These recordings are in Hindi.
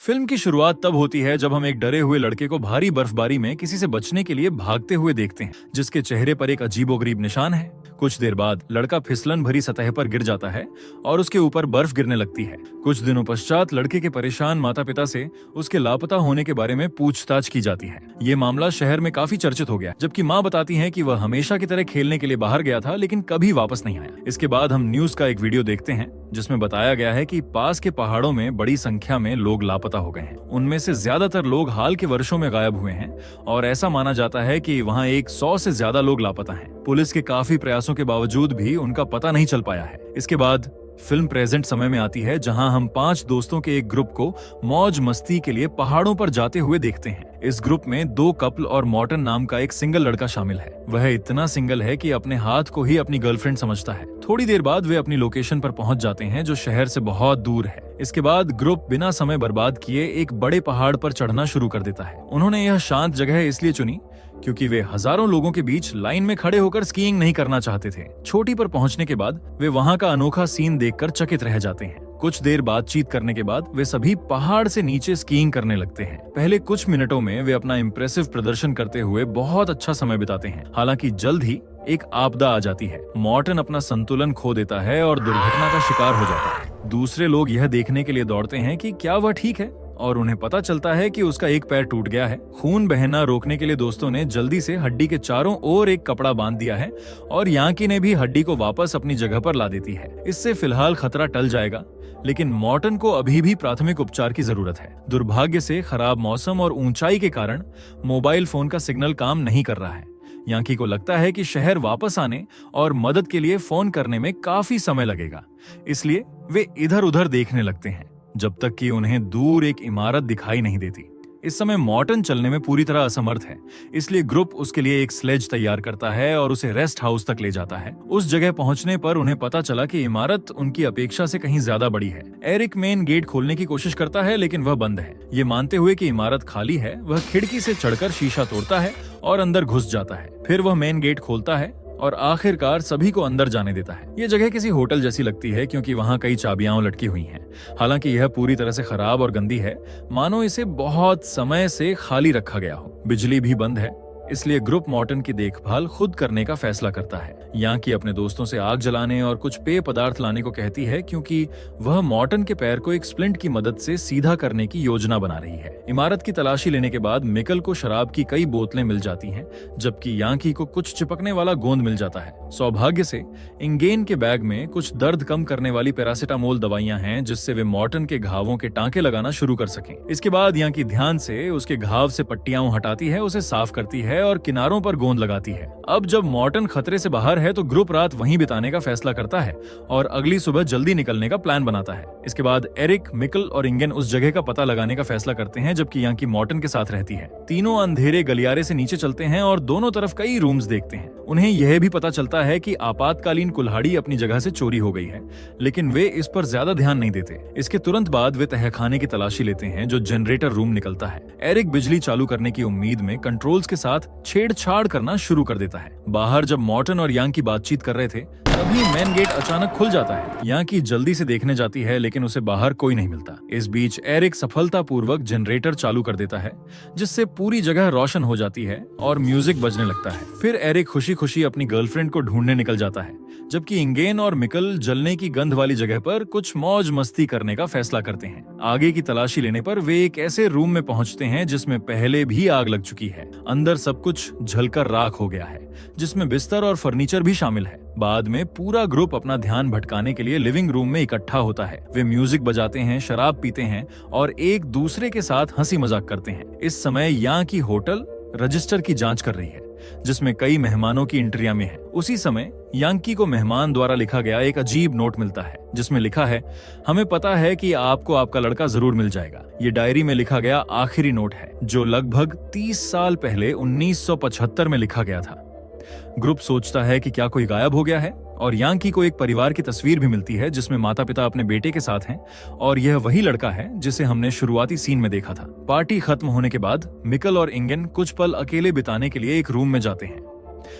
फिल्म की शुरुआत तब होती है जब हम एक डरे हुए लड़के को भारी बर्फबारी में किसी से बचने के लिए भागते हुए देखते हैं, जिसके चेहरे पर एक अजीबोगरीब निशान है। कुछ देर बाद लड़का फिसलन भरी सतह पर गिर जाता है और उसके ऊपर बर्फ गिरने लगती है। कुछ दिनों पश्चात लड़के के परेशान माता पिता से उसके लापता होने के बारे में पूछताछ की जाती है। ये मामला शहर में काफी चर्चित हो गया, जबकि माँ बताती है कि वह हमेशा की तरह खेलने के लिए बाहर गया था लेकिन कभी वापस नहीं आया। इसके बाद हम न्यूज का एक वीडियो देखते हैं जिसमें बताया गया है कि पास के पहाड़ों में बड़ी संख्या में लोग लापता हो गए हैं। उनमें से ज्यादातर लोग हाल के वर्षों में गायब हुए हैं और ऐसा माना जाता है कि वहाँ 100 से ज्यादा लोग लापता हैं। पुलिस के काफी प्रयासों के बावजूद भी उनका पता नहीं चल पाया है। इसके बाद फिल्म प्रेजेंट समय में आती है, जहां हम 5 दोस्तों के एक ग्रुप को मौज मस्ती के लिए पहाड़ों पर जाते हुए देखते हैं। इस ग्रुप में 2 कपल और मॉर्टन नाम का एक सिंगल लड़का शामिल है। वह इतना सिंगल है कि अपने हाथ को ही अपनी गर्लफ्रेंड समझता है। थोड़ी देर बाद वे अपनी लोकेशन पर पहुंच जाते हैं, जो शहर से बहुत दूर है। इसके बाद ग्रुप बिना समय बर्बाद किए एक बड़े पहाड़ पर चढ़ना शुरू कर देता है। उन्होंने यह शांत जगह इसलिए चुनी क्योंकि वे हजारों लोगों के बीच लाइन में खड़े होकर स्कीइंग नहीं करना चाहते थे। चोटी पर पहुंचने के बाद वे वहां का अनोखा सीन देखकर चकित रह जाते हैं। कुछ देर बातचीत करने के बाद वे सभी पहाड़ से नीचे स्कीइंग करने लगते हैं। पहले कुछ मिनटों में वे अपना इम्प्रेसिव प्रदर्शन करते हुए बहुत अच्छा समय बिताते हैं। हालांकि जल्द ही एक आपदा आ जाती है। मॉर्टन अपना संतुलन खो देता है और दुर्घटना का शिकार हो जाता है। दूसरे लोग यह देखने के लिए दौड़ते हैं कि क्या वह ठीक है, और उन्हें पता चलता है कि उसका एक पैर टूट गया है। खून बहना रोकने के लिए दोस्तों ने जल्दी से हड्डी के चारों ओर एक कपड़ा बांध दिया है और यांकी ने भी हड्डी को वापस अपनी जगह पर ला देती है। इससे फिलहाल खतरा टल जाएगा, लेकिन मॉर्टन को अभी भी प्राथमिक उपचार की जरूरत है। दुर्भाग्य से खराब मौसम और ऊंचाई के कारण मोबाइल फोन का सिग्नल काम नहीं कर रहा है। यांकी को लगता है कि शहर वापस आने और मदद के लिए फोन करने में काफी समय लगेगा, इसलिए वे इधर उधर देखने लगते हैं जब तक कि उन्हें दूर एक इमारत दिखाई नहीं देती। इस समय मॉर्टन चलने में पूरी तरह असमर्थ है, इसलिए ग्रुप उसके लिए एक स्लेज तैयार करता है और उसे रेस्ट हाउस तक ले जाता है। उस जगह पहुंचने पर उन्हें पता चला कि इमारत उनकी अपेक्षा से कहीं ज्यादा बड़ी है। एरिक मेन गेट खोलने की कोशिश करता है, लेकिन वह बंद है। ये मानते हुए कि इमारत खाली है, वह खिड़की से चढ़कर शीशा तोड़ता है और अंदर घुस जाता है। फिर वह मेन गेट खोलता है और आखिरकार सभी को अंदर जाने देता है। ये जगह किसी होटल जैसी लगती है क्योंकि वहाँ कई चाबियां लटकी हुई हैं। हालांकि यह पूरी तरह से खराब और गंदी है, मानो इसे बहुत समय से खाली रखा गया हो। बिजली भी बंद है, इसलिए ग्रुप मॉर्टन की देखभाल खुद करने का फैसला करता है। यांकी अपने दोस्तों से आग जलाने और कुछ पेय पदार्थ लाने को कहती है क्योंकि वह मॉर्टन के पैर को एक स्प्लिंट की मदद से सीधा करने की योजना बना रही है। इमारत की तलाशी लेने के बाद मिकल को शराब की कई बोतलें मिल जाती हैं, जबकि यांकी को कुछ चिपकने वाला गोंद मिल जाता है। सौभाग्य से इंगेन के बैग में कुछ दर्द कम करने वाली पैरासिटामोल दवाइयां हैं, जिससे वे मॉर्टन के घावों के टांके लगाना शुरू कर सकें। इसके बाद यांकी ध्यान से उसके घाव से पट्टियां हटाती है, उसे साफ करती है और किनारों पर गोंद लगाती है। अब जब मॉर्टन खतरे से बाहर है तो ग्रुप रात वहीं बिताने का फैसला करता है और अगली सुबह जल्दी निकलने का प्लान बनाता है। इसके बाद एरिक, मिकल और इंगेन उस जगह का पता लगाने का फैसला करते हैं, जबकि यांकी मॉर्टन के साथ रहती है। तीनों अंधेरे गलियारे से नीचे चलते हैं और दोनों तरफ कई रूम्स देखते हैं। उन्हें यह भी पता चलता है कि आपातकालीन कुल्हाड़ी अपनी जगह से चोरी हो गई है, लेकिन वे इस पर ज्यादा ध्यान नहीं देते। इसके तुरंत बाद वे तहखाने की तलाशी लेते हैं, जो जनरेटर रूम निकलता है। एरिक बिजली चालू करने की उम्मीद में कंट्रोल्स के साथ छेड़छाड़ करना शुरू कर देता है। बाहर जब मॉर्टन और यांकी बातचीत कर रहे थे, तभी मेन गेट अचानक खुल जाता है। यांकी जल्दी से देखने जाती है, लेकिन उसे बाहर कोई नहीं मिलता। इस बीच एरिक सफलतापूर्वक जनरेटर चालू कर देता है, जिससे पूरी जगह रोशन हो जाती है और म्यूजिक बजने लगता है। फिर एरिक खुशी खुशी अपनी गर्लफ्रेंड को ढूंढने निकल जाता है, जबकि इंगेन और मिकल जलने की गंध वाली जगह पर कुछ मौज मस्ती करने का फैसला करते हैं। आगे की तलाशी लेने पर वे एक ऐसे रूम में पहुंचते हैं जिसमें पहले भी आग लग चुकी है। अंदर सब कुछ जलकर राख हो गया है, जिसमें बिस्तर और फर्नीचर भी शामिल है। बाद में पूरा ग्रुप अपना ध्यान भटकाने के लिए लिविंग रूम में इकट्ठा होता है। वे म्यूजिक बजाते हैं, शराब पीते हैं और एक दूसरे के साथ हंसी मजाक करते हैं। इस समय यहाँ की होटल रजिस्टर की जांच कर रही है, जिसमें कई मेहमानों की एंट्रियां में है। उसी समय यांकी को मेहमान द्वारा लिखा गया एक अजीब नोट मिलता है, जिसमें लिखा है, हमें पता है कि आपको आपका लड़का जरूर मिल जाएगा। ये डायरी में लिखा गया आखिरी नोट है, जो लगभग 30 साल पहले 1975 में लिखा गया था। ग्रुप सोचता है कि क्या कोई गायब हो गया है, और यांकी को एक परिवार की तस्वीर भी मिलती है, जिसमें माता पिता अपने बेटे के साथ हैं और यह वही लड़का है जिसे हमने शुरुआती सीन में देखा था। पार्टी खत्म होने के बाद मिकल और इंगेन कुछ पल अकेले बिताने के लिए एक रूम में जाते हैं।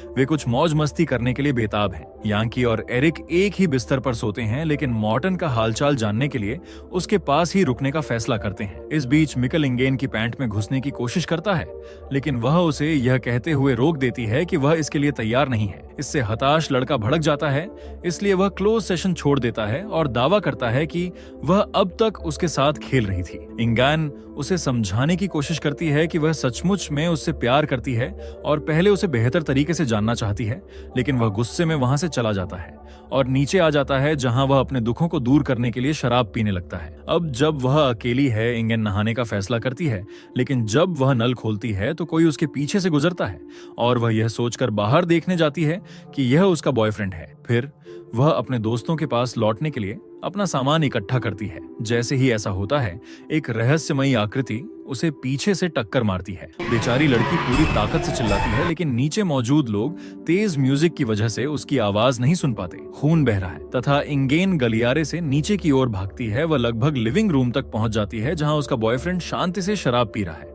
वे कुछ मौज मस्ती करने के लिए बेताब हैं। यांकी और एरिक एक ही बिस्तर पर सोते हैं, लेकिन मॉर्टन का हालचाल जानने के लिए उसके पास ही रुकने का फैसला करते हैं। इस बीच मिकल इंगेन की पैंट में घुसने की कोशिश करता है, लेकिन वह उसे यह कहते हुए रोक देती है कि वह इसके लिए तैयार नहीं है। इससे हताश लड़का भड़क जाता है, इसलिए वह क्लोज सेशन छोड़ देता है और दावा करता है कि वह अब तक उसके साथ खेल रही थी। इंगेन उसे समझाने की कोशिश करती है कि वह सचमुच में उससे प्यार करती है और पहले उसे बेहतर तरीके से जानना चाहती है, लेकिन वह गुस्से में वहां से चला जाता है और नीचे आ जाता है, जहां वह अपने दुखों को दूर करने के लिए शराब पीने लगता है। अब जब वह अकेली है, इंगेन नहाने का फैसला करती है, लेकिन जब वह नल खोलती है तो कोई उसके पीछे से गुजरता है और वह यह सोचकर बाहर देखने जाती है कि यह उसका बॉयफ्रेंड है। फिर वह अपने दोस्तों के पास लौटने के लिए अपना सामान इकट्ठा करती है। जैसे ही ऐसा होता है, एक रहस्यमयी आकृति उसे पीछे से टक्कर मारती है। बेचारी लड़की पूरी ताकत से चिल्लाती है, लेकिन नीचे मौजूद लोग तेज म्यूजिक की वजह से उसकी आवाज नहीं सुन पाते। खून बह रहा है तथा इंगेन गलियारे से नीचे की ओर भागती है। वह लगभग लिविंग रूम तक पहुंच जाती है, जहां उसका बॉयफ्रेंड शांति से शराब पी रहा है।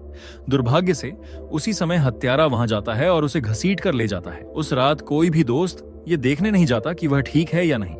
दुर्भाग्य से उसी समय हत्यारा वहां जाता है और उसे घसीट कर ले जाता है। उस रात कोई भी दोस्त ये देखने नहीं जाता कि वह ठीक है या नहीं।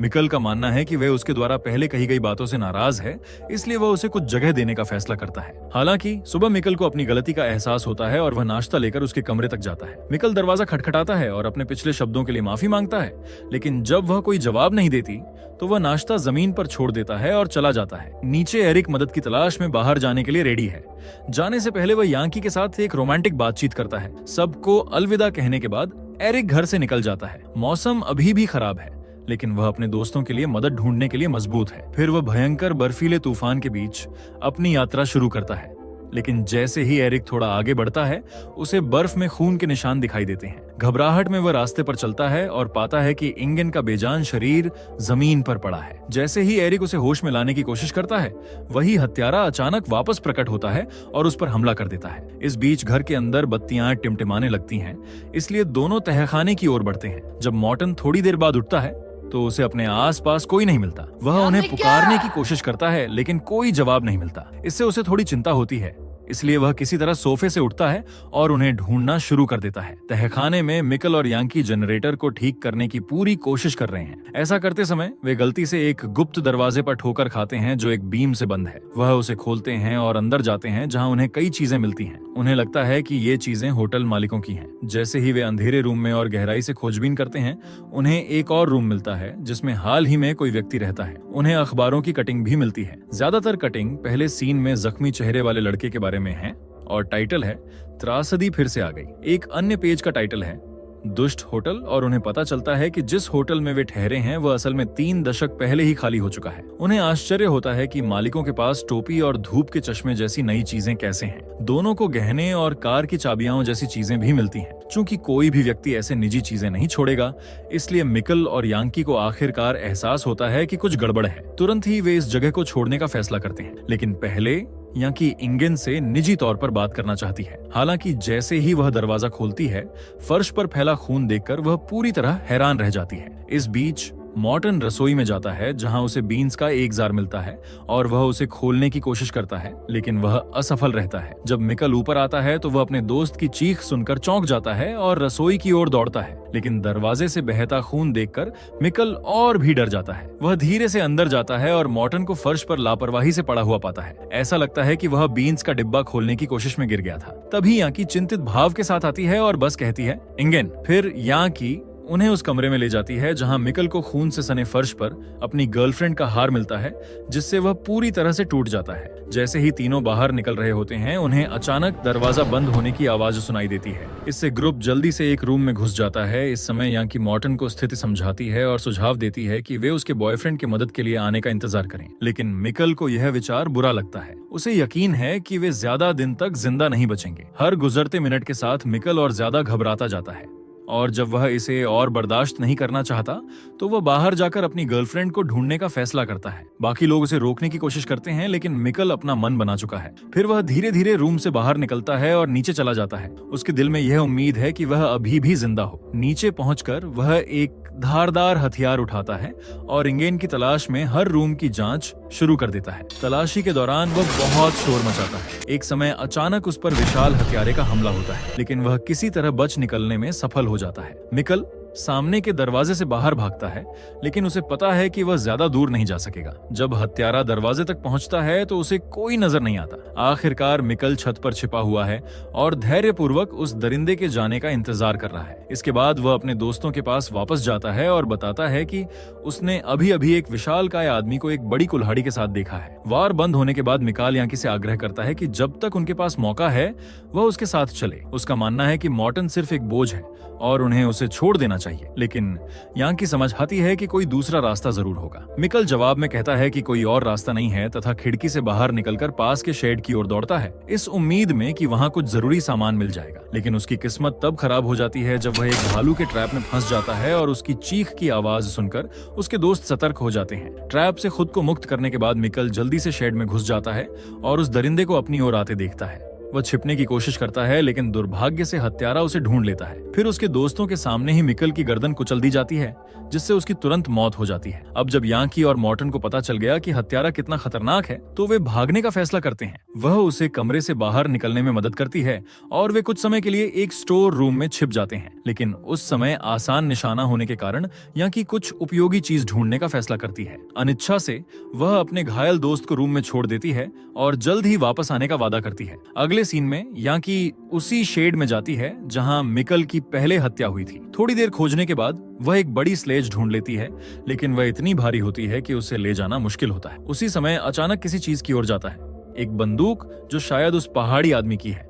मिकल का मानना है कि वह उसके द्वारा पहले कही गई बातों से नाराज है, इसलिए वह उसे कुछ जगह देने का फैसला करता है। हालांकि सुबह मिकल को अपनी गलती का एहसास होता है और वह नाश्ता लेकर उसके कमरे तक जाता है। मिकल दरवाजा खटखटाता है और अपने पिछले शब्दों के लिए माफी मांगता है, लेकिन जब वह कोई जवाब नहीं देती तो वह नाश्ता जमीन पर छोड़ देता है और चला जाता है। नीचे एरिक मदद की तलाश में बाहर जाने के लिए रेडी है। जाने से पहले वह यांकी के साथ एक रोमांटिक बातचीत करता है। सबको अलविदा कहने के बाद एरिक घर से निकल जाता है। मौसम अभी भी खराब है, लेकिन वह अपने दोस्तों के लिए मदद ढूंढने के लिए मजबूत है। फिर वह भयंकर बर्फीले तूफान के बीच अपनी यात्रा शुरू करता है, लेकिन जैसे ही एरिक थोड़ा आगे बढ़ता है, उसे बर्फ में खून के निशान दिखाई देते हैं। घबराहट में वह रास्ते पर चलता है और पाता है कि इंगेन का बेजान शरीर जमीन पर पड़ा है। जैसे ही एरिक उसे होश में लाने की कोशिश करता है, वही हत्यारा अचानक वापस प्रकट होता है और उस पर हमला कर देता है। इस बीच घर के अंदर बत्तियां टिमटिमाने लगती हैं, इसलिए दोनों तहखाने की ओर बढ़ते हैं। जब मॉर्टन थोड़ी देर बाद उठता है तो उसे अपने आसपास कोई नहीं मिलता। वह उन्हें पुकारने की कोशिश करता है, लेकिन कोई जवाब नहीं मिलता। इससे उसे थोड़ी चिंता होती है, इसलिए वह किसी तरह सोफे से उठता है और उन्हें ढूंढना शुरू कर देता है। तहखाने में मिकल और यांकी जनरेटर को ठीक करने की पूरी कोशिश कर रहे हैं। ऐसा करते समय वे गलती से एक गुप्त दरवाजे पर ठोकर खाते हैं जो एक बीम से बंद है। वह उसे खोलते हैं और अंदर जाते हैं, जहां उन्हें कई चीजें मिलती हैं। उन्हें लगता है कि ये चीजें होटल मालिकों की हैं। जैसे ही वे अंधेरे रूम में और गहराई से खोजबीन करते हैं, उन्हें एक और रूम मिलता है जिसमें हाल ही में कोई व्यक्ति रहता है। उन्हें अखबारों की कटिंग भी मिलती है। ज्यादातर कटिंग पहले सीन में जख्मी चेहरे वाले लड़के के बारे में है और टाइटल है त्रासदी फिर से आ गई। एक अन्य पेज का टाइटल है दुष्ट होटल और उन्हें पता चलता है कि जिस होटल में वे ठहरे हैं वह असल में 3 दशक पहले ही खाली हो चुका है। उन्हें आश्चर्य होता है कि मालिकों के पास टोपी और धूप के चश्मे जैसी नई चीजें कैसे हैं। दोनों को गहने और कार की चाबियां जैसी चीजें भी मिलती हैं। चूंकि कोई भी व्यक्ति ऐसे निजी चीजें नहीं छोड़ेगा, इसलिए मिकल और यांकी को आखिरकार एहसास होता है कि कुछ गड़बड़ है। तुरंत ही वे इस जगह को छोड़ने का फैसला करते हैं, लेकिन पहले यांकी इंगेन से निजी तौर पर बात करना चाहती है। हालांकि जैसे ही वह दरवाजा खोलती है, फर्श पर फैला खून देखकर वह पूरी तरह हैरान रह जाती है। इस बीच मॉर्टन रसोई में जाता है, जहां उसे बीन्स का एक जार मिलता है और वह उसे खोलने की कोशिश करता है, लेकिन वह असफल रहता है। जब मिकल ऊपर आता है तो वह अपने दोस्त की चीख सुनकर चौंक जाता है और रसोई की ओर दौड़ता है, लेकिन दरवाजे से बहता खून देखकर मिकल और भी डर जाता है। वह धीरे से अंदर जाता है और मॉर्टन को फर्श पर लापरवाही से पड़ा हुआ पाता है। ऐसा लगता है कि वह बीन्स का डिब्बा खोलने की कोशिश में गिर गया था। तभी यांकी चिंतित भाव के साथ आती है और बस कहती है इंगेन। फिर यांकी उन्हें उस कमरे में ले जाती है जहां मिकल को खून से सने फर्श पर अपनी गर्लफ्रेंड का हार मिलता है, जिससे वह पूरी तरह से टूट जाता है। जैसे ही तीनों बाहर निकल रहे होते हैं, उन्हें अचानक दरवाजा बंद होने की आवाज सुनाई देती है। इससे ग्रुप जल्दी से एक रूम में घुस जाता है। इस समय यांकी मॉर्टन को स्थिति समझाती है और सुझाव देती है कि वे उसके बॉयफ्रेंड की मदद के लिए आने का इंतजार करें, लेकिन मिकल को यह विचार बुरा लगता है। उसे यकीन है कि वे ज्यादा दिन तक जिंदा नहीं बचेंगे। हर गुजरते मिनट के साथ मिकल और ज्यादा घबराता जाता है और जब वह इसे और बर्दाश्त नहीं करना चाहता तो वह बाहर जाकर अपनी गर्लफ्रेंड को ढूंढने का फैसला करता है। बाकी लोग उसे रोकने की कोशिश करते हैं, लेकिन मिकल अपना मन बना चुका है। फिर वह धीरे धीरे रूम से बाहर निकलता है और नीचे चला जाता है। उसके दिल में यह उम्मीद है कि वह अभी भी जिंदा हो। नीचे पहुंचकर वह एक धारदार हथियार उठाता है और इंगेन की तलाश में हर रूम की जांच शुरू कर देता है। तलाशी के दौरान वह बहुत शोर मचाता है। एक समय अचानक उस पर विशाल हथियारे का हमला होता है, लेकिन वह किसी तरह बच निकलने में सफल हो जाता है। मिकल सामने के दरवाजे से बाहर भागता है, लेकिन उसे पता है कि वह ज्यादा दूर नहीं जा सकेगा। जब हत्यारा दरवाजे तक पहुंचता है तो उसे कोई नजर नहीं आता। आखिरकार मिकल छत पर छिपा हुआ है और धैर्यपूर्वक उस दरिंदे के जाने का इंतजार कर रहा है। इसके बाद वह अपने दोस्तों के पास वापस जाता है और बताता है कि उसने अभी अभी एक विशालकाय आदमी को एक बड़ी कुल्हाड़ी के साथ देखा है। वार बंद होने के बाद मिकाल यांकी से आग्रह करता है कि जब तक उनके पास मौका है वह उसके साथ चले। उसका मानना है कि मॉर्टन सिर्फ एक बोझ है और उन्हें उसे छोड़ देना चाहिए, लेकिन यांकी समझाती है कि कोई दूसरा रास्ता जरूर होगा। मिकल जवाब में कहता है कि कोई और रास्ता नहीं है तथा खिड़की से बाहर निकलकर पास के शेड की ओर दौड़ता है, इस उम्मीद में कि वहां कुछ जरूरी सामान मिल जाएगा। लेकिन उसकी किस्मत तब खराब हो जाती है जब वह एक भालू के ट्रैप में फंस जाता है और उसकी चीख की आवाज सुनकर उसके दोस्त सतर्क हो जाते हैं। ट्रैप से खुद को मुक्त करने के बाद मिकल जल्दी से शेड में घुस जाता है और उस दरिंदे को अपनी ओर आते देखता है। वह छिपने की कोशिश करता है, लेकिन दुर्भाग्य से हत्यारा उसे ढूंढ लेता है। फिर उसके दोस्तों के सामने ही मिकल की गर्दन कुचल दी जाती है, जिससे उसकी तुरंत मौत हो जाती है। अब जब यांकी और मॉर्टन को पता चल गया कि हत्यारा कितना खतरनाक है, तो वे भागने का फैसला करते हैं। वह उसे कमरे से बाहर निकलने में मदद करती है और वे कुछ समय के लिए एक स्टोर रूम में छिप जाते हैं। लेकिन उस समय आसान निशाना होने के कारण यांकी कुछ उपयोगी चीज ढूंढने का फैसला करती है। अनिच्छा से वह अपने घायल दोस्त को रूम में छोड़ देती है और जल्द ही वापस आने का वादा करती है। अगले सीन में यांकी उसी शेड में जाती है जहां मिकल की पहले हत्या हुई थी। थोड़ी देर खोजने के बाद वह एक बड़ी स्लेज ढूंढ लेती है, लेकिन वह इतनी भारी होती है कि उसे ले जाना मुश्किल होता है। उसी समय अचानक किसी चीज की ओर जाता है, एक बंदूक जो शायद उस पहाड़ी आदमी की है।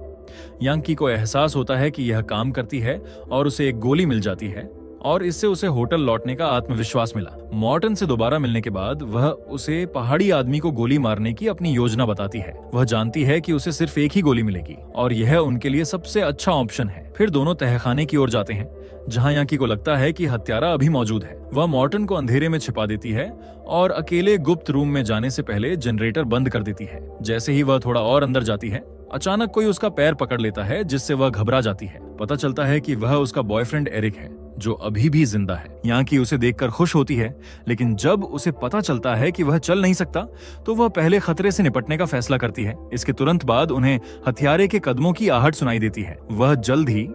यांकी को एहसास होता है कि यह काम करती है और उसे एक गोली मिल जाती है और इससे उसे होटल लौटने का आत्मविश्वास मिला। मॉर्टन से दोबारा मिलने के बाद वह उसे पहाड़ी आदमी को गोली मारने की अपनी योजना बताती है। वह जानती है कि उसे सिर्फ एक ही गोली मिलेगी और यह उनके लिए सबसे अच्छा ऑप्शन है। फिर दोनों तहखाने की ओर जाते हैं, जहां यांकी को लगता है कि हत्यारा अभी मौजूद है। वह मॉर्टन को अंधेरे में छिपा देती है और अकेले गुप्त रूम में जाने से पहले जनरेटर बंद कर देती है। जैसे ही वह थोड़ा और अंदर जाती है, अचानक कोई उसका पैर पकड़ लेता है, जिससे वह घबरा जाती है। पता चलता है कि वह उसका बॉयफ्रेंड एरिक है, जो अभी भी जिंदा है। यांकी उसे देखकर खुश होती है, लेकिन जब उसे पता चलता है कि वह चल नहीं सकता, तो वह पहले खतरे से निपटने का फैसला करती है। इसके तुरंत बाद उन्हें हथियारे के कदमों की आहट सुनाई देती है। वह जल्द ही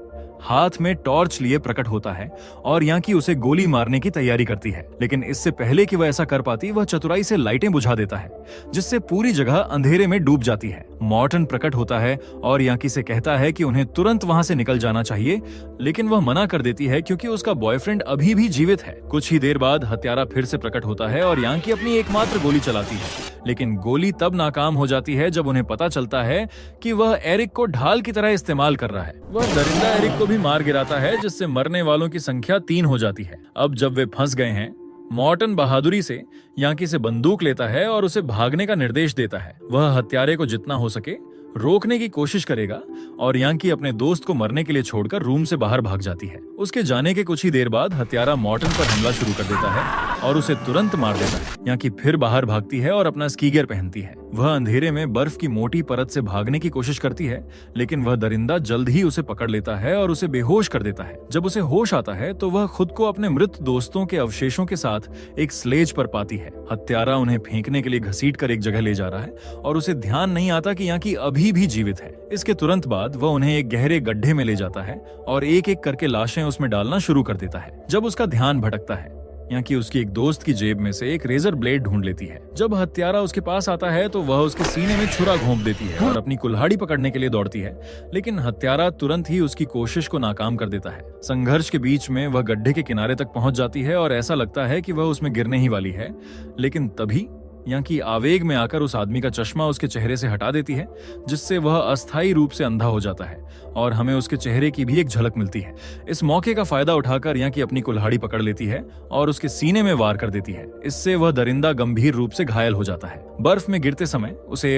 हाथ में टॉर्च लिए प्रकट होता है और यांकी उसे गोली मारने की तैयारी करती है। लेकिन इससे पहले कि वह ऐसा कर पाती, वह चतुराई से लाइटें बुझा देता है, जिससे पूरी जगह अंधेरे में डूब जाती है। मॉर्टन प्रकट होता है और यांकी से कहता है कि उन्हें तुरंत वहां से निकल जाना चाहिए, लेकिन वह मना कर देती है क्योंकि उसका बॉयफ्रेंड अभी भी जीवित है। कुछ ही देर बाद हत्यारा फिर से प्रकट होता है और यांकी अपनी एकमात्र गोली चलाती है, लेकिन गोली तब नाकाम हो जाती है जब उन्हें पता चलता है कि वह एरिक को ढाल की तरह इस्तेमाल कर रहा है। वह दरिंदा एरिक को भी मार गिराता है, जिससे मरने वालों की संख्या 3 हो जाती है। अब जब वे फंस गए हैं, मॉर्टन बहादुरी से यांकी से बंदूक लेता है और उसे भागने का निर्देश देता है। वह हत्यारे को जितना हो सके रोकने की कोशिश करेगा और यांकी अपने दोस्त को मरने के लिए छोड़कर रूम से बाहर भाग जाती है। उसके जाने के कुछ ही देर बाद हत्यारा मॉर्टन पर हमला शुरू कर देता है और उसे तुरंत मार देता है। यांकी फिर बाहर भागती है और अपना स्की गियर पहनती है। वह अंधेरे में बर्फ की मोटी परत से भागने की कोशिश करती है, लेकिन वह दरिंदा जल्द ही उसे पकड़ लेता है और उसे बेहोश कर देता है। जब उसे होश आता है तो वह खुद को अपने मृत दोस्तों के अवशेषों के साथ एक स्लेज पर पाती है। हत्यारा उन्हें फेंकने के लिए घसीट कर एक जगह ले जा रहा है और उसे ध्यान नहीं आता कि यांकी अभी भी जीवित है। इसके तुरंत बाद वह उन्हें एक गहरे गड्ढे में ले जाता है और एक एक करके लाशें उसमें डालना शुरू कर देता है। जब उसका ध्यान भटकता है, यांकी उसकी एक दोस्त की जेब में से एक रेजर ब्लेड ढूंढ लेती है। जब हत्यारा उसके पास आता है तो वह उसके सीने में छुरा घोंप देती है और अपनी कुल्हाड़ी पकड़ने के लिए दौड़ती है, लेकिन हत्यारा तुरंत ही उसकी कोशिश को नाकाम कर देता है। संघर्ष के बीच में वह गड्ढे के किनारे तक पहुंच जाती है और ऐसा लगता है कि वह उसमें गिरने ही वाली है, लेकिन तभी यांकी आवेग में आकर उस आदमी का चश्मा उसके चेहरे से हटा देती है, जिससे वह अस्थायी रूप से अंधा हो जाता है और हमें उसके चेहरे की भी एक झलक मिलती है। इस मौके का फायदा उठाकर यांकी अपनी कुल्हाड़ी पकड़ लेती है और उसके सीने में वार कर देती है। इससे वह दरिंदा गंभीर रूप से घायल हो जाता है। बर्फ में गिरते समय उसे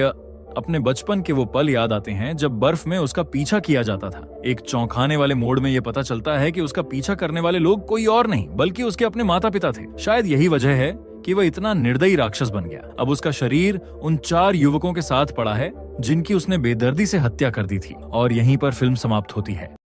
अपने बचपन के वो पल याद आते हैं जब बर्फ में उसका पीछा किया जाता था। एक चौंकाने वाले मोड़ में ये पता चलता है कि उसका पीछा करने वाले लोग कोई और नहीं बल्कि उसके अपने माता पिता थे। शायद यही वजह है कि वह इतना निर्दयी राक्षस बन गया। अब उसका शरीर उन 4 युवकों के साथ पड़ा है जिनकी उसने बेदर्दी से हत्या कर दी थी। और यहीं पर फिल्म समाप्त होती है।